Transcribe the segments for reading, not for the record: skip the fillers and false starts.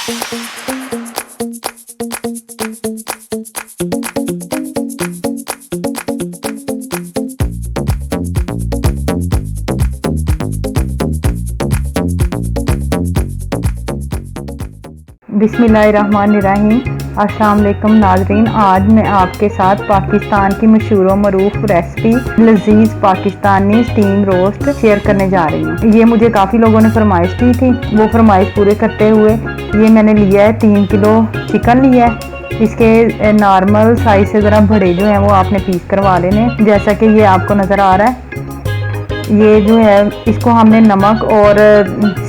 बिस्मिल्लाहिर्रहमानिर्रहीम। अस्सलाम वालेकुम नाज़रीन, आज मैं आपके साथ पाकिस्तान की मशहूर मरूफ रेसिपी लजीज पाकिस्तानी स्टीम रोस्ट शेयर करने जा रही हूँ। ये मुझे काफ़ी लोगों ने फरमाइश की थी, वो फरमाइश पूरे करते हुए ये मैंने लिया है 3 किलो चिकन लिया है। इसके नॉर्मल साइज से ज़रा बड़े जो हैं वो आपने पीस करवा लेने, जैसा कि ये आपको नज़र आ रहा है। ये जो है इसको हमने नमक और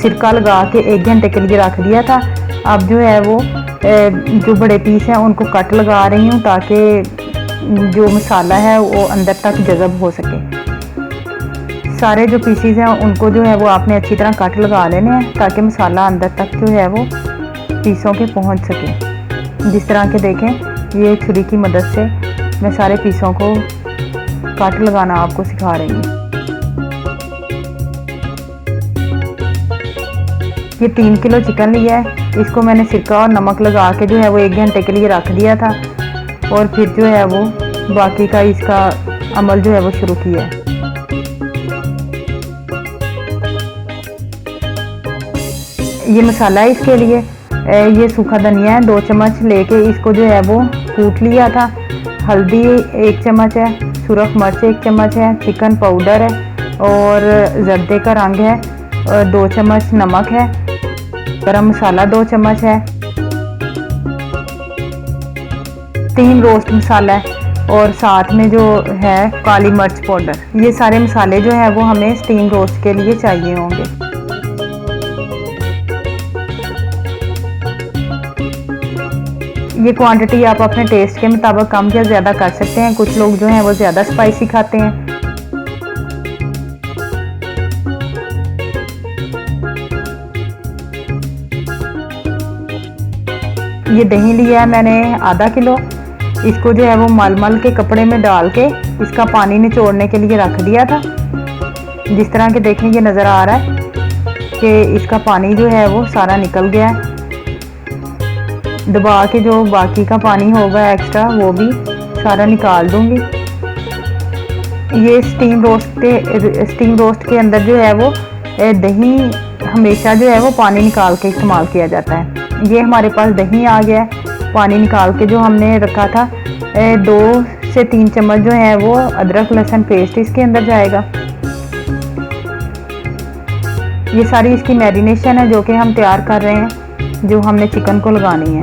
सिरका लगा के 1 घंटे के लिए रख दिया था। अब जो है वो जो बड़े पीस हैं उनको कट लगा रही हूँ ताकि जो मसाला है वो अंदर तक जज़ब हो सके। सारे जो पीसीज हैं उनको जो है वो आपने अच्छी तरह कट लगा लेने हैं ताकि मसाला अंदर तक जो है वो पीसों के पहुँच सके। जिस तरह के देखें, ये छुरी की मदद से मैं सारे पीसों को कट लगाना आपको सिखा रही हूँ। ये 3 किलो चिकन लिया है, इसको मैंने सिरका और नमक लगा के जो है वो 1 घंटे के लिए रख दिया था और फिर जो है वो बाकी का इसका अमल जो है वो शुरू किया है। ये मसाला है इसके लिए, ये सूखा धनिया है 2 चम्मच लेके इसको जो है वो कूट लिया था। हल्दी 1 चम्मच है, सुरख मिर्च 1 चम्मच है, चिकन पाउडर है और जर्दे का रंग है और 2 चम्मच नमक है, गरम मसाला 2 चम्मच है, 3 रोस्ट मसाला है और साथ में जो है काली मिर्च पाउडर। ये सारे मसाले जो हैं वो हमें स्टीम रोस्ट के लिए चाहिए होंगे। ये क्वांटिटी आप अपने टेस्ट के मुताबिक कम या ज़्यादा कर सकते हैं। कुछ लोग जो हैं वो ज़्यादा स्पाइसी खाते हैं। ये दही लिया है मैंने आधा किलो, इसको जो है वो मल के कपड़े में डाल के इसका पानी निचोड़ने के लिए रख दिया था। जिस तरह के देखें ये नज़र आ रहा है कि इसका पानी जो है वो सारा निकल गया है। दबा के जो बाकी का पानी होगा एक्स्ट्रा वो भी सारा निकाल दूंगी। ये स्टीम रोस्ट के अंदर जो है वो दही हमेशा जो है वो पानी निकाल के इस्तेमाल किया जाता है। ये हमारे पास दही आ गया है, पानी निकाल के जो हमने रखा था। 2 से 3 चम्मच जो है वो अदरक लहसुन पेस्ट इसके अंदर जाएगा। ये सारी इसकी मैरिनेशन है जो कि हम तैयार कर रहे हैं, जो हमने चिकन को लगानी है।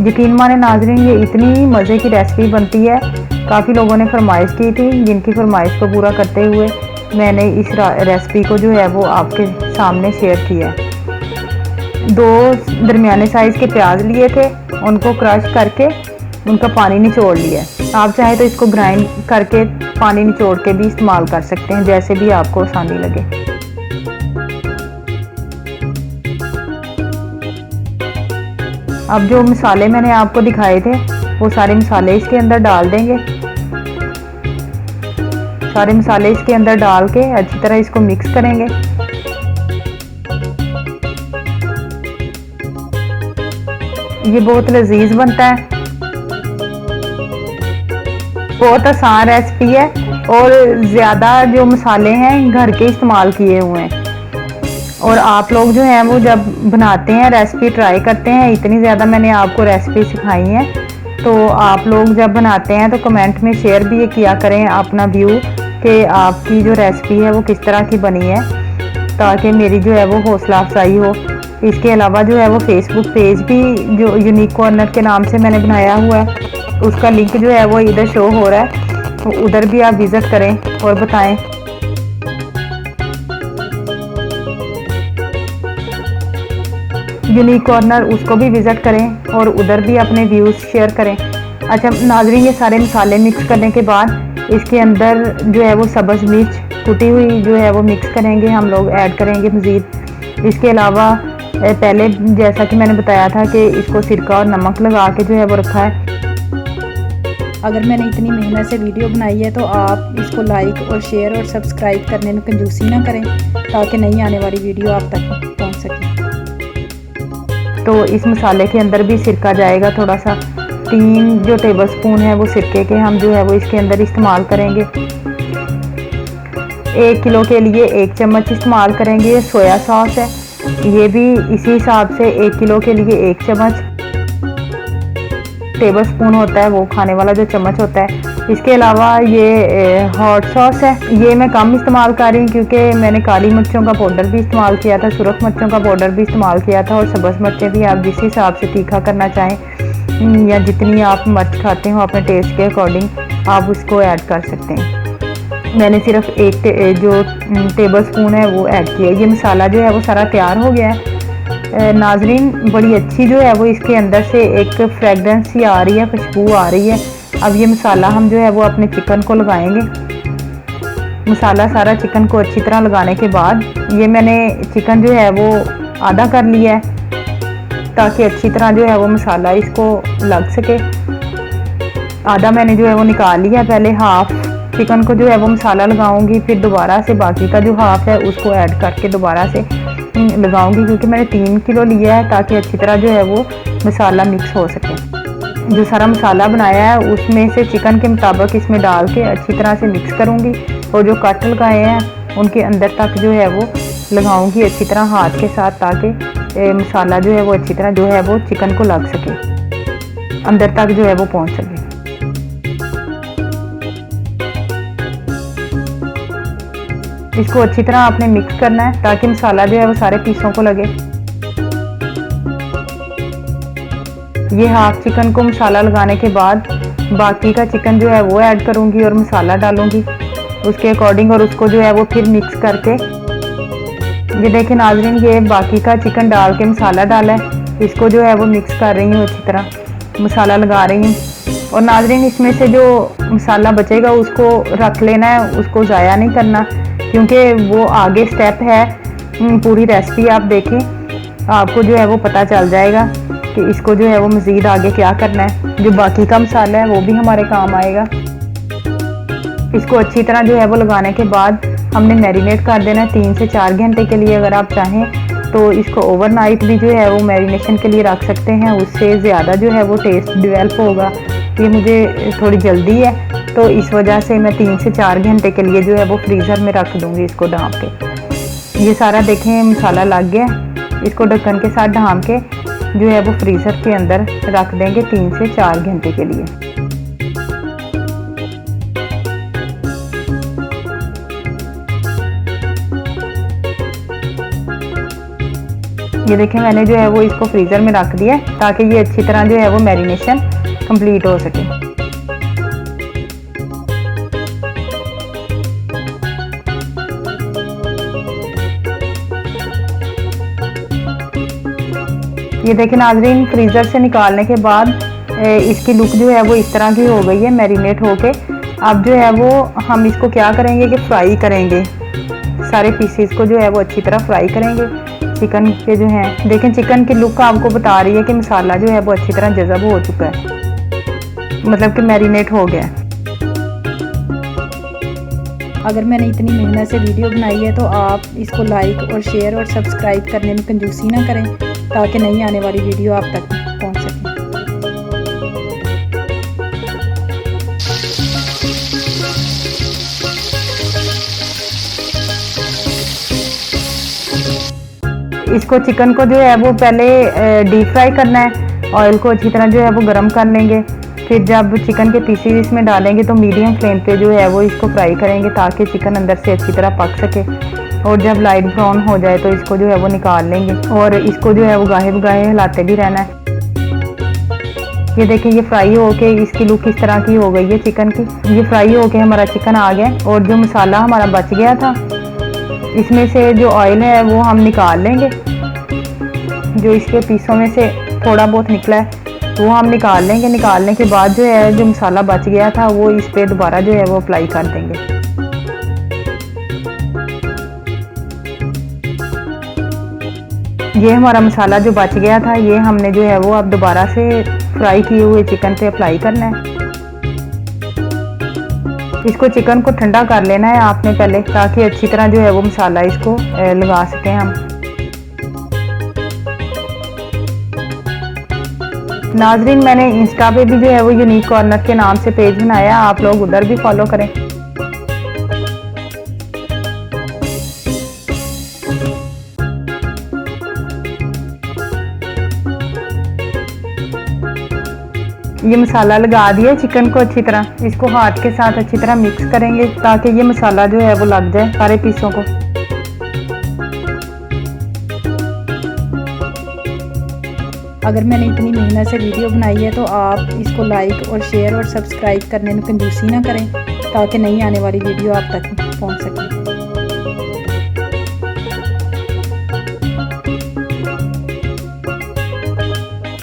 यकीन माने नाज़रीन, ये इतनी मज़े की रेसिपी बनती है, काफ़ी लोगों ने फरमाइश की थी, जिनकी फरमाइश को पूरा करते हुए मैंने इस रेसिपी को जो है वो आपके सामने शेयर किया है। 2 दरमियाने साइज़ के प्याज लिए थे, उनको क्रश करके उनका पानी निचोड़ लिया है। आप चाहे तो इसको ग्राइंड करके पानी निचोड़ के भी इस्तेमाल कर सकते हैं, जैसे भी आपको आसानी लगे। अब जो मसाले मैंने आपको दिखाए थे वो सारे मसाले इसके अंदर डाल देंगे। सारे मसाले इसके अंदर डाल के अच्छी तरह इसको मिक्स करेंगे। ये बहुत लजीज बनता है, बहुत आसान रेसिपी है और ज़्यादा जो मसाले हैं घर के इस्तेमाल किए हुए हैं। और आप लोग जो हैं वो जब बनाते हैं, रेसिपी ट्राई करते हैं, इतनी ज़्यादा मैंने आपको रेसिपी सिखाई है, तो आप लोग जब बनाते हैं तो कमेंट में शेयर भी ये किया करें अपना व्यू कि आपकी जो रेसिपी है वो किस तरह की बनी है, ताकि मेरी जो है वो हौसला अफजाई हो। इसके अलावा जो है वो फेसबुक पेज भी जो यूनिक कॉर्नर के नाम से मैंने बनाया हुआ है, उसका लिंक जो है वो इधर शो हो रहा है, तो उधर भी आप विज़िट करें और बताएं। यूनिक कॉर्नर उसको भी विज़िट करें और उधर भी अपने व्यूज़ शेयर करें। अच्छा नाज़रीन, ये सारे मसाले मिक्स करने के बाद इसके अंदर जो है वो सब्ज़ मिर्च कुटी हुई जो है वो मिक्स करेंगे, हम लोग ऐड करेंगे मज़ीद। इसके अलावा पहले जैसा कि मैंने बताया था कि इसको सिरका और नमक लगा के जो है वो रखा है। अगर मैंने इतनी मेहनत से वीडियो बनाई है तो आप इसको लाइक और शेयर और सब्सक्राइब करने में कंजूसी ना करें, ताकि नई आने वाली वीडियो आप तक पहुंच सके। तो इस मसाले के अंदर भी सिरका जाएगा थोड़ा सा। 3 जो टेबल स्पून है वो सिरके के हम जो है वो इसके अंदर इस्तेमाल करेंगे। 1 किलो के लिए 1 चम्मच इस्तेमाल करेंगे। ये सोया सॉस है, ये भी इसी हिसाब से 1 किलो के लिए 1 चम्मच टेबल स्पून होता है, वो खाने वाला जो चम्मच होता है। इसके अलावा ये हॉट सॉस है, ये मैं कम इस्तेमाल कर रही हूँ क्योंकि मैंने काली मिर्चों का पाउडर भी इस्तेमाल किया था, सुरख मिर्चों का पाउडर भी इस्तेमाल किया था, और सब्ज़ मिर्चें भी आप जिस हिसाब से तीखा करना चाहें या जितनी आप मिर्च खाते हो अपने टेस्ट के अकॉर्डिंग आप उसको ऐड कर सकते हैं। मैंने सिर्फ 1 जो टेबल स्पून है वो ऐड किया। ये मसाला जो है वो सारा तैयार हो गया है। नाजरीन, बड़ी अच्छी जो है वो इसके अंदर से एक फ्रेगरेंस सी आ रही है, खुशबू आ रही है। अब ये मसाला हम जो है वो अपने चिकन को लगाएंगे। मसाला सारा चिकन को अच्छी तरह लगाने के बाद ये मैंने चिकन जो है वो आधा कर लिया है ताकि अच्छी तरह जो है वो मसाला इसको लग सके। आधा मैंने जो है वो निकाल लिया। पहले हाफ चिकन को जो है वो मसाला लगाऊंगी, फिर दोबारा से बाकी का जो हाफ है उसको ऐड करके दोबारा से लगाऊंगी, क्योंकि मैंने 3 किलो लिया है ताकि अच्छी तरह जो है वो मसाला मिक्स हो सके। जो सारा मसाला बनाया है उसमें से चिकन के मुताबिक इसमें डाल के अच्छी तरह से मिक्स करूंगी, और जो कट लगाए हैं उनके अंदर तक जो है वो लगाऊंगी अच्छी तरह हाथ के साथ, ताकि मसाला जो है वो अच्छी तरह जो है वो चिकन को लग सके, अंदर तक जो है वो पहुंच सके। इसको अच्छी तरह आपने मिक्स करना है ताकि मसाला जो है वो सारे पीसों को लगे। ये हाफ चिकन को मसाला लगाने के बाद बाकी का चिकन जो है वो ऐड करूंगी और मसाला डालूंगी उसके अकॉर्डिंग, और उसको जो है वो फिर मिक्स करके, ये देखें नाजरीन, ये बाकी का चिकन डाल के मसाला डाला है, इसको जो है वो मिक्स कर रही हूँ, अच्छी तरह मसाला लगा रही हूँ। और नाजरीन, इसमें से जो मसाला बचेगा उसको रख लेना है, उसको ज़ाया नहीं करना, क्योंकि वो आगे स्टेप है। पूरी रेसिपी आप देखें, आपको जो है वो पता चल जाएगा कि इसको जो है वो मज़ीद आगे क्या करना है। जो बाकी का मसाला है वो भी हमारे काम आएगा। इसको अच्छी तरह जो है वो लगाने के बाद हमने मैरिनेट कर देना है 3 से 4 घंटे के लिए। अगर आप चाहें तो इसको ओवरनाइट भी जो है वो मैरिनेशन के लिए रख सकते हैं, उससे ज़्यादा जो है वो टेस्ट डेवलप होगा। ये मुझे थोड़ी जल्दी है तो इस वजह से मैं 3 से 4 घंटे के लिए जो है वो फ्रीज़र में रख दूँगी इसको ढाँप के। ये सारा देखें मसाला लग गया, इसको ढक्कन के साथ ढाँप के जो है वो फ्रीज़र के अंदर रख देंगे 3 से 4 घंटे के लिए। ये देखें मैंने जो है वो इसको फ्रीज़र में रख दिया ताकि ये अच्छी तरह जो है वो मैरिनेशन कंप्लीट हो सके। ये देखें नाजरीन, फ्रीज़र से निकालने के बाद इसकी लुक जो है वो इस तरह की हो गई है मैरिनेट होके। अब जो है वो हम इसको क्या करेंगे कि फ्राई करेंगे, सारे पीसेस को जो है वो अच्छी तरह फ्राई करेंगे चिकन के जो हैं। देखें चिकन की लुक आपको बता रही है कि मसाला जो है वो अच्छी तरह जज़ब हो चुका है, मतलब कि मैरिनेट हो गया। अगर मैंने इतनी मेहनत से वीडियो बनाई है तो आप इसको लाइक और शेयर और सब्सक्राइब करने में कंजूसी ना करें, ताकि नई आने वाली वीडियो आप तक पहुंच सके। इसको चिकन को जो है वो पहले डीप फ्राई करना है। ऑयल को अच्छी तरह जो है वो गर्म कर लेंगे, फिर जब चिकन के पीसेस इसमें डालेंगे तो मीडियम फ्लेम पे जो है वो इसको फ्राई करेंगे ताकि चिकन अंदर से अच्छी तरह पक सके। और जब लाइट ब्राउन हो जाए तो इसको जो है वो निकाल लेंगे, और इसको जो है वो गाहे बगाहे हिलाते भी रहना है। ये देखिए ये फ्राई होके इसकी लुक इस तरह की हो गई है चिकन की। ये फ्राई होके हमारा चिकन आ गया, और जो मसाला हमारा बच गया था इसमें से जो ऑयल है वो हम निकाल लेंगे। जो इसके पीसों में से थोड़ा बहुत निकला है वो हम निकाल लेंगे। निकालने के बाद जो है जो मसाला बच गया था वो इस पे दोबारा जो है वो अप्लाई कर देंगे। ये हमारा मसाला जो बच गया था ये हमने जो है वो अब दोबारा से फ्राई किए हुए चिकन पे अप्लाई करना है। इसको चिकन को ठंडा कर लेना है आपने पहले, ताकि अच्छी तरह जो है वो मसाला इसको लगा सकें हम। नाजरीन, मैंने इंस्टा पे भी जो है वो यूनिक कॉर्नर के नाम से पेज बनाया, आप लोग उधर भी फॉलो करें। ये मसाला लगा दिया चिकन को अच्छी तरह, इसको हाथ के साथ अच्छी तरह मिक्स करेंगे ताकि ये मसाला जो है वो लग जाए सारे पीसों को। अगर मैंने इतनी मेहनत से वीडियो बनाई है तो आप इसको लाइक और शेयर और सब्सक्राइब करने में कंजूसी ना करें ताकि नई आने वाली वीडियो आप तक पहुंच सके।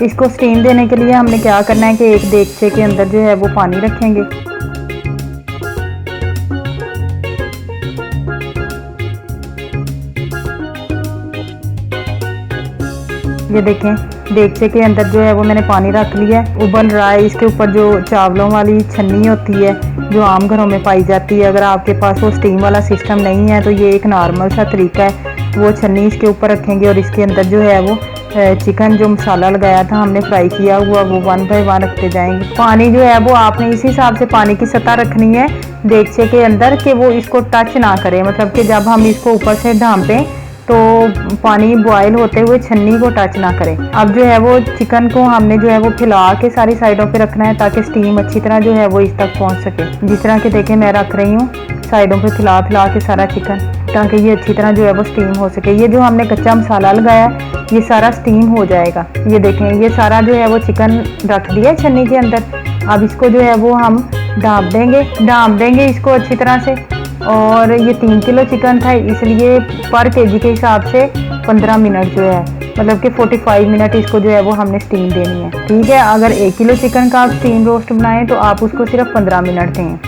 इसको स्टीम देने के लिए हमने क्या करना है कि एक देगचे के अंदर जो है वो पानी रखेंगे। ये देखें, देगचे के अंदर जो है वो मैंने पानी रख लिया है, उबल रहा है। इसके ऊपर जो चावलों वाली छन्नी होती है जो आम घरों में पाई जाती है, अगर आपके पास वो स्टीम वाला सिस्टम नहीं है तो ये एक नॉर्मल सा तरीका है। वो छन्नी इसके ऊपर रखेंगे और इसके अंदर जो है वो चिकन जो मसाला लगाया था हमने फ्राई किया हुआ वो 1 बाय 1 रखते जाएंगे। पानी जो है वो आपने इसी हिसाब से पानी की सतह रखनी है देगचे के अंदर कि वो इसको टच ना करे, मतलब कि जब हम इसको ऊपर से ढांपें तो पानी बॉयल होते हुए छन्नी को टच ना करें। अब जो है वो चिकन को हमने जो है वो फैला के सारी साइडों पे रखना है ताकि स्टीम अच्छी तरह जो है वो इस तक पहुंच सके। जिस तरह के देखें मैं रख रही हूँ साइडों पे फैला के सारा चिकन, ताकि ये अच्छी तरह जो है वो स्टीम हो सके। ये जो हमने कच्चा मसाला लगाया ये सारा स्टीम हो जाएगा। ये देखें, ये सारा जो है वो चिकन रख दिया छन्नी के अंदर। अब इसको जो है वो हम ढाँप देंगे इसको अच्छी तरह से। और ये 3 किलो चिकन था इसलिए पर केजी के हिसाब से 15 मिनट जो है, मतलब कि 45 मिनट इसको जो है वो हमने स्टीम देनी है। ठीक है, अगर 1 किलो चिकन का आप स्टीम रोस्ट बनाएं तो आप उसको सिर्फ 15 मिनट दें।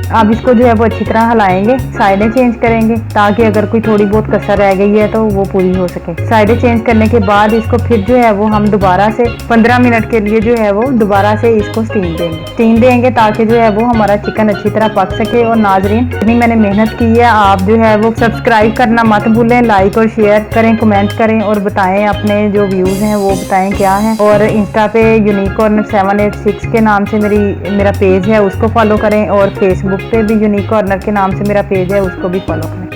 अब इसको जो है वो अच्छी तरह हिलाएंगे, साइडें चेंज करेंगे ताकि अगर कोई थोड़ी बहुत कसर रह गई है तो वो पूरी हो सके। साइडें चेंज करने के बाद इसको फिर जो है वो हम दोबारा से 15 मिनट के लिए जो है वो दोबारा से इसको स्टीम देंगे ताकि जो है वो हमारा चिकन अच्छी तरह पक सके। और नाजरीन, इतनी मैंने मेहनत की है, आप जो है वो सब्सक्राइब करना मत भूलें, लाइक और शेयर करें, कमेंट करें और बताएं अपने जो व्यूज़ हैं वो बताएं क्या है। और इंस्टा पे यूनिक कॉर्नर 786 के नाम से मेरा पेज है, उसको फॉलो करें। और फेसबुक पे भी यूनिक कॉर्नर के नाम से मेरा पेज है, उसको भी फॉलो करें।